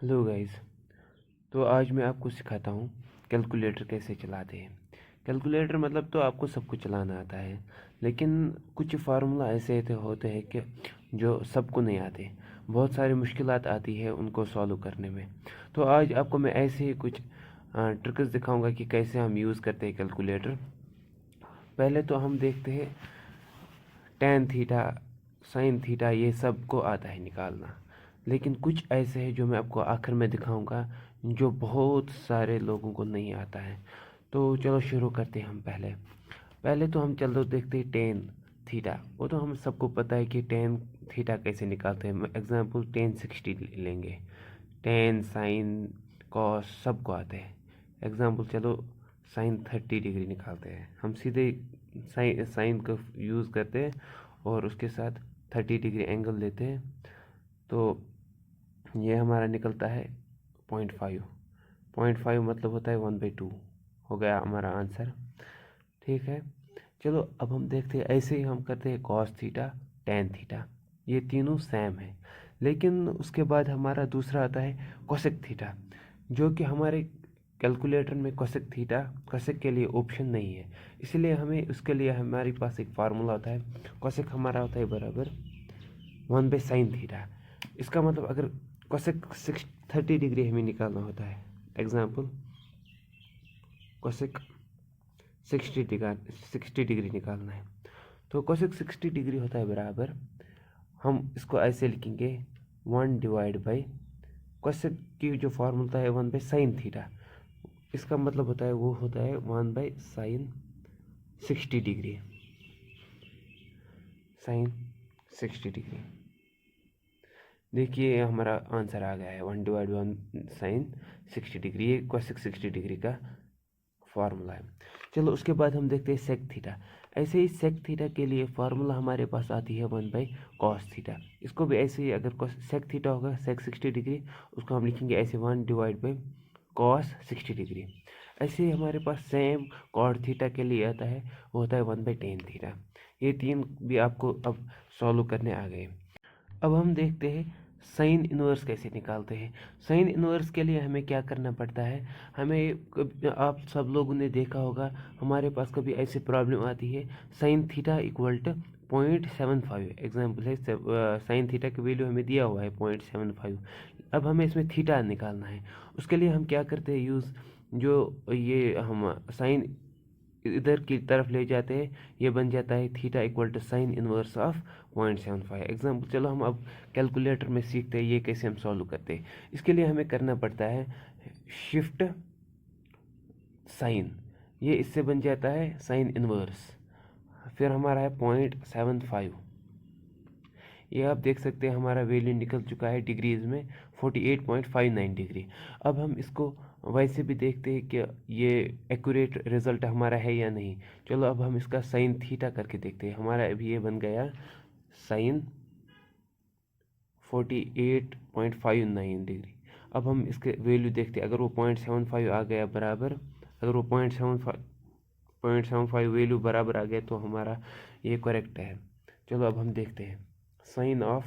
Hello guys. तो आज मैं आपको सिखाता हूँ कैलकुलेटर कैसे चलाते हैं। कैलकुलेटर मतलब तो आपको सब कुछ चलाना आता है, लेकिन कुछ फार्मूला ऐसे होते हैं कि जो सबको नहीं आते। बहुत सारी मुश्किलात आती है उनको सॉल्व करने में। तो आज आपको मैं ऐसे ही कुछ ट्रिक्स दिखाऊंगा कि कैसे हम यूज़ करते हैं कैलकुलेटर। पहले तो हम देखते हैं टेन थीटा, साइन थीटा, ये सब को आता है निकालना। लेकिन कुछ ऐसे हैं जो मैं आपको आखिर में दिखाऊंगा, जो बहुत सारे लोगों को नहीं आता है। तो चलो शुरू करते हैं हम। पहले पहले तो हम चलो देखते हैं टेन थीटा। वो तो हम सबको पता है कि टेन थीटा कैसे निकालते हैं। एग्जांपल टेन 60 लेंगे। टेन साइन कॉस सबको आते हैं। एग्जांपल चलो साइन 30 डिग्री निकालते हैं। हम सीधे साइन का यूज़ करते हैं और उसके साथ 30 डिग्री एंगल लेते हैं। तो ये हमारा निकलता है 0.5। 0.5 मतलब होता है 1/2। हो गया हमारा आंसर। ठीक है। चलो अब हम देखते हैं, ऐसे ही हम करते हैं कॉस थीटा, टेन थीटा। ये तीनों सेम है। लेकिन उसके बाद हमारा दूसरा आता है कोसेक थीटा, जो कि हमारे कैलकुलेटर में कोसेक थीटा, कोसेक के लिए ऑप्शन नहीं है। इसलिए हमें उसके लिए हमारे पास एक फार्मूला होता है। कोसेक हमारा होता है बराबर 1/sin थीटा। इसका मतलब अगर कोसेक 30 डिग्री हमें निकालना होता है, एग्जाम्पल कोसेक 60 डिग्री निकालना है, तो कोसेक 60 डिग्री होता है बराबर, हम इसको ऐसे लिखेंगे 1/, कोसेक की जो फार्मूला है 1/sin थीटा। इसका मतलब होता है वो होता है 1/sin 60 डिग्री। sin 60 degree. देखिए हमारा आंसर आ गया है 1/1 sin 60 डिग्री। ये कोसेक 60 डिग्री का फार्मूला है। चलो उसके बाद हम देखते हैं सेक थीटा। ऐसे ही सेक थीटा के लिए फार्मूला हमारे पास आती है 1/cos थीटा। इसको भी ऐसे ही, अगर सेक थीटा होगा सेक 60 डिग्री, उसको हम लिखेंगे ऐसे 1/cos 60 डिग्री। ऐसे ही हमारे पास सेम कॉट थीटा के लिए आता है, वो होता है 1/tan थीटा। ये तीन भी आपको अब सॉल्व करने आ गए। अब हम देखते हैं साइन इनवर्स कैसे निकालते हैं। साइन इनवर्स के लिए हमें क्या करना पड़ता है। आप सब लोगों ने देखा होगा, हमारे पास कभी ऐसी प्रॉब्लम आती है, sine theta equal to 0.75। Example है साइन थीटा की वैल्यू हमें दिया हुआ है 0.75। अब हमें इसमें थीटा निकालना है। उसके लिए हम क्या करते हैं यूज़, जो ये हम साइन इधर की तरफ ले जाते हैं, ये बन जाता है theta equal to sine inverse of 0.75। Example चलो हम अब कैलकुलेटर में सीखते हैं ये कैसे हम सॉल्व करते हैं। इसके लिए हमें करना पड़ता है शिफ्ट साइन, ये इससे बन जाता है साइन इनवर्स। फिर हमारा है 0.75। ये आप देख सकते हैं हमारा वैल्यू निकल चुका है डिग्रीज में 48.59 डिग्री। अब हम इसको वैसे भी देखते हैं कि ये एक्यूरेट रिजल्ट हमारा है या नहीं। चलो अब हम इसका साइन थीटा करके देखते हैं। हमारा अभी ये बन गया साइन 48.59 डिग्री। अब हम इसके वैल्यू देखते हैं, अगर वो 0.75 आ गया बराबर, अगर वो 0.75 वैल्यू बराबर आ गया तो हमारा ये करेक्ट है। चलो अब हम देखते हैं साइन ऑफ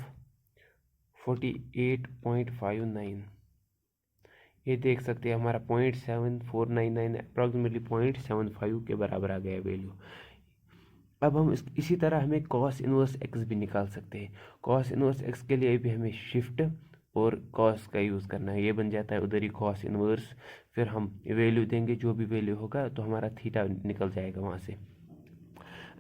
48.59। ये देख सकते हैं हमारा 0.7499 अप्रॉक्सीमेटली 0.75 के बराबर आ गया वैल्यू। अब हम इसी तरह हमें कॉस इनवर्स एक्स भी निकाल सकते हैं। कॉस इनवर्स एक्स के लिए भी हमें शिफ्ट और कॉस का यूज़ करना है। ये बन जाता है उधर ही कॉस इनवर्स। फिर हम वैल्यू देंगे, जो भी वैल्यू होगा तो हमारा थीटा निकल जाएगा वहाँ से।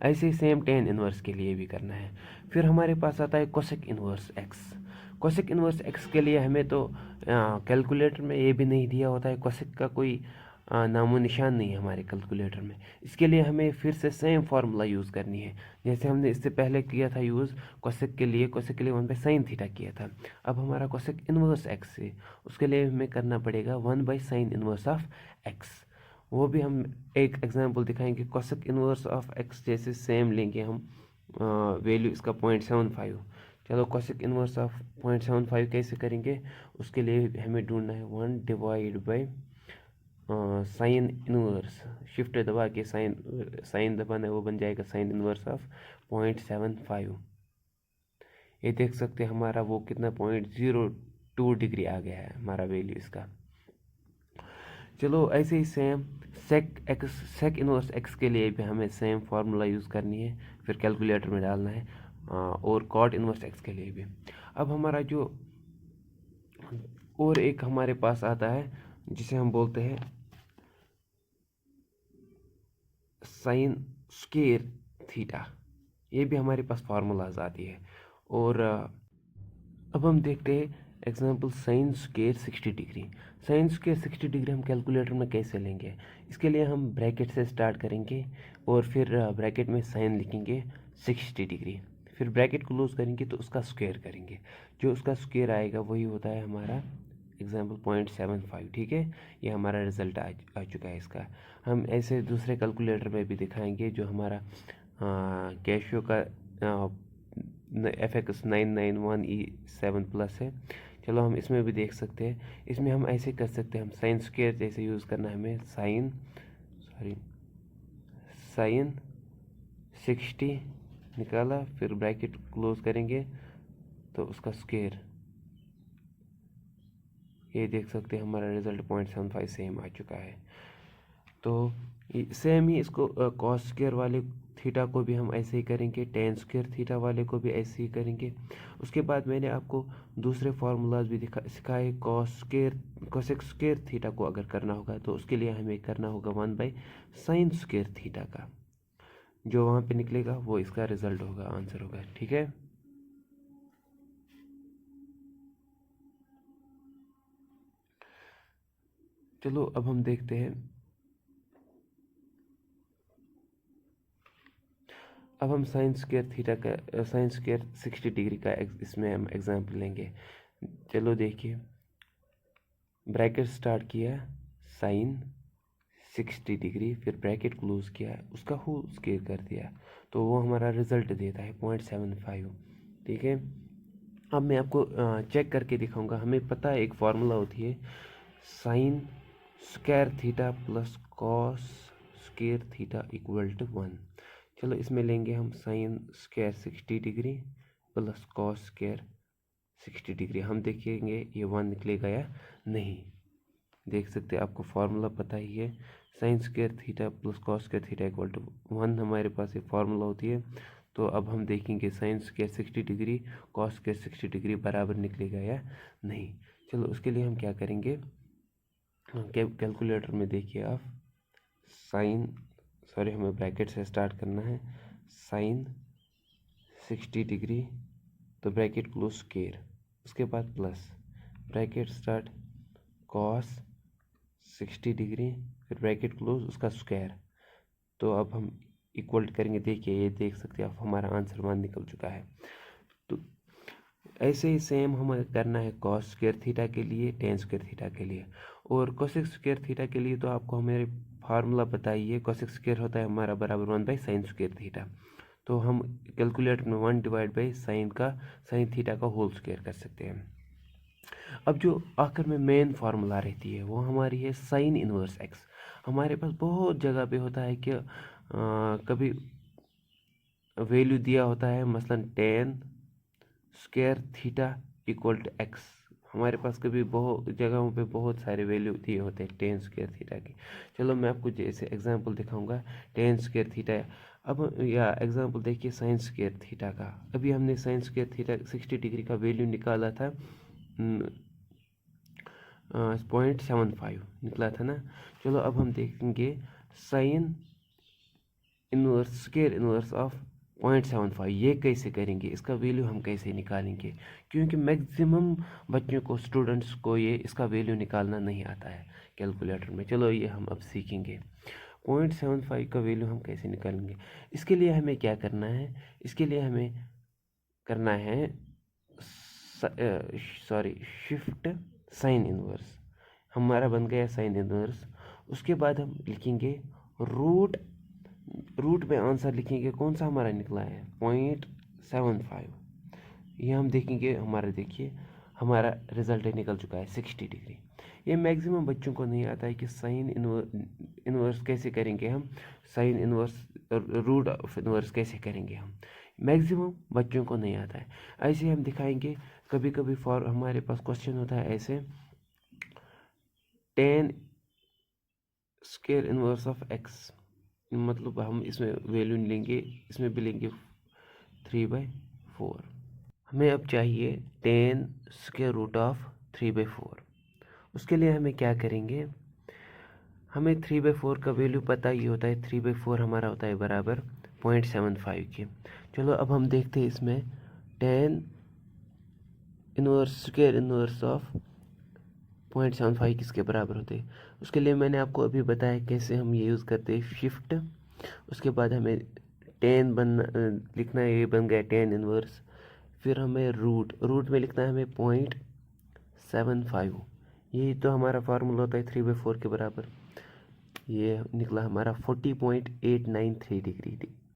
ऐसे ही सेम टेन इनवर्स के लिए भी करना है। फिर हमारे पास आता है cosec inverse x. Cosec inverse x के लिए हमें तो कैलकुलेटर में ये भी नहीं दिया होता है, कोसेक का कोई नामो निशान नहीं है हमारे कैलकुलेटर में। इसके लिए हमें फिर से सेम फार्मूला यूज़ करनी है, जैसे हमने इससे पहले किया था यूज़ कोसेक के लिए। 1/sin थीटा किया था। अब हमारा कोसेक इनवर्स एक्स है, उसके लिए हमें करना पड़ेगा 1/sin इनवर्स ऑफ एक्स। वो भी हम एक एग्जांपल दिखाएंगे। कोसेक इनवर्स ऑफ एक्स जैसे सेम लेंगे हम, वैल्यू इसका 0.75। चलो कोसेक इनवर्स ऑफ 0.75 कैसे करेंगे, उसके लिए हमें ढूंढना है 1/, साइन इनवर्स। शिफ्ट दबा के साइन साइन दबाना है, वो बन जाएगा साइन इनवर्स ऑफ 0.75। ये देख सकते हैं हमारा वो कितना 0.0 2 डिग्री आ गया है हमारा वैल्यू इसका। चलो ऐसे ही सेम सेक इनवर्स एक्स के लिए भी हमें सेम फार्मूला यूज़ करनी है, फिर कैलकुलेटर में डालना है, और कॉट इनवर्स एक्स के लिए भी। अब हमारा जो और एक हमारे पास आता है जिसे हम बोलते हैं साइन स्क्वायर थीटा, ये भी हमारे पास फार्मूलाज आती है। और अब हम देखते हैं example sign square 60 degree. Sign square 60 degree हम कैलकुलेटर में कैसे लेंगे? इसके लिए हम ब्रैकेट से स्टार्ट करेंगे और फिर ब्रैकेट में साइन लिखेंगे 60 डिग्री, फिर ब्रैकेट क्लोज करेंगे तो उसका स्क्वायर करेंगे, जो उसका स्क्वायर आएगा वही होता है हमारा एग्जाम्पल 0.75। ठीक है, ये हमारा रिजल्ट आ चुका है इसका। हम ऐसे दूसरे कैलकुलेटर में भी दिखाएंगे जो हमारा कैशियो का FX991E7+ है। चलो हम इसमें भी देख सकते हैं, इसमें हम ऐसे कर सकते हैं, हम साइन स्क्वायर जैसे यूज़ करना है हमें, साइन 60 निकाला, फिर ब्रैकेट क्लोज करेंगे तो उसका स्क्वायर, ये देख सकते हैं हमारा रिजल्ट 0.75 सेम आ चुका है। तो सेम ही इसको कॉस स्क्वायर वाले थीटा को भी हम ऐसे ही करेंगे, टेन स्क्वायर थीटा वाले को भी ऐसे ही करेंगे। उसके बाद मैंने आपको दूसरे फार्मूलाज भी सिखाए, कोसेक स्क्वायर थीटा को अगर करना होगा तो उसके लिए हमें करना होगा 1/sin स्क्वायर थीटा का, जो वहाँ पे निकलेगा वो इसका रिजल्ट होगा, आंसर होगा। ठीक है, चलो अब हम देखते हैं, अब हम साइन स्क्वायर थीटा का, साइन स्क्वायर 60 डिग्री का इसमें हम एग्जाम्पल लेंगे। चलो देखिए, ब्रैकेट स्टार्ट किया साइन 60 डिग्री, फिर ब्रैकेट क्लोज किया, उसका होल स्क्वायर कर दिया, तो वो हमारा रिजल्ट देता है 0.75। ठीक है, अब मैं आपको चेक करके दिखाऊंगा। हमें पता है एक फार्मूला होती है sine square theta plus cos square theta equal to 1। चलो इसमें लेंगे हम sine square 60 degree plus cos square 60 degree, हम देखेंगे ये 1 निकलेगा या नहीं। देख सकते हैं, आपको फार्मूला पता ही है, sine square theta plus cos square theta equal to 1 हमारे पास ये फार्मूला होती है। तो अब हम देखेंगे sign square 60 degree cos square 60 degree बराबर निकलेगा या नहीं। चलो उसके लिए हम क्या करेंगे, कैलकुलेटर में देखिए आप, हमें ब्रैकेट से स्टार्ट करना है, साइन 60 डिग्री, तो ब्रैकेट क्लोज स्क्वायर, उसके बाद plus bracket start cos 60 degree, फिर ब्रैकेट क्लोज उसका स्क्वायर। तो अब हम इक्वल करेंगे, देखिए ये देख सकते हैं आप, हमारा आंसर 1 निकल चुका है। तो ऐसे ही सेम हमें करना है कॉस स्क्वायर थीटा के लिए, टेन स्क्वायर थीटा के लिए, और कोसेक स्क्वायर थीटा के लिए तो आपको हमारे फार्मूला बताइए, कोसेक स्क्वायर होता है हमारा बराबर 1/sin स्क्वायर थीटा। तो हम कैलकुलेटर में 1/sin थीटा का होल स्क्वायर कर सकते हैं। अब जो आखिर में मेन फार्मूला रहती है वो हमारी है साइन इनवर्स एक्स। हमारे पास बहुत जगह पे होता है कि कभी वैल्यू दिया होता है, मसलन tan square theta equal to x, हमारे पास कभी बहुत जगहों पे बहुत सारे वैल्यू दिए होते हैं टेन स्क्वायर थीटा की। चलो मैं आपको जैसे एग्जांपल दिखाऊंगा टेन स्क्वायर थीटा। अब या एग्जांपल देखिए साइन स्क्वायर थीटा का, अभी हमने साइन स्क्वायर थीटा 60 डिग्री का वैल्यू निकाला था, 0.75 निकला था ना। चलो अब हम देखेंगे sine inverse square inverse of 0.75, ये कैसे करेंगे, इसका वैल्यू हम कैसे निकालेंगे, क्योंकि मैक्सिमम बच्चों को, स्टूडेंट्स को ये इसका वैल्यू निकालना नहीं आता है कैलकुलेटर में। चलो ये हम अब सीखेंगे 0.75 का वैल्यू हम कैसे निकालेंगे। इसके लिए हमें क्या करना है, इसके लिए हमें करना है शिफ्ट साइन इनवर्स, हमारा बन गया साइन इनवर्स। उसके बाद हम लिखेंगे रूट में आंसर लिखेंगे, कौन सा हमारा निकला है 0.75। ये हम देखेंगे, हमारा देखिए हमारा रिजल्ट निकल चुका है 60 डिग्री। ये मैक्सिमम बच्चों को नहीं आता है कि साइन इनवर्स कैसे करेंगे हम, sine inverse root of inverse कैसे करेंगे हम। मैक्सिमम बच्चों को नहीं आता है। ऐसे हम दिखाएंगे। कभी कभी फॉर हमारे पास क्वेश्चन होता है ऐसे, 10 स्क्वायर इनवर्स ऑफ एक्स, मतलब हम इसमें वैल्यू लेंगे, इसमें भी लेंगे 3/4। हमें अब चाहिए 10 स्क्वायर रूट ऑफ 3/4। उसके लिए हमें क्या करेंगे, हमें 3/4 का वैल्यू पता ही होता है। 3/4 हमारा होता है बराबर 0.75 के। चलो अब हम देखते हैं इसमें 10 इनवर्स स्क्वायर इनवर्स ऑफ 0.75 किसके बराबर होते हैं। उसके लिए मैंने आपको अभी बताया कैसे हम ये यूज़ करते हैं, शिफ्ट। उसके बाद हमें 10 लिखना है, ये बन गया 10 इनवर्स। फिर हमें रूट में लिखना है हमें 0.75। यही तो हमारा फार्मूला होता है 3/4 के बराबर। ये निकला हमारा 40.893 डिग्री।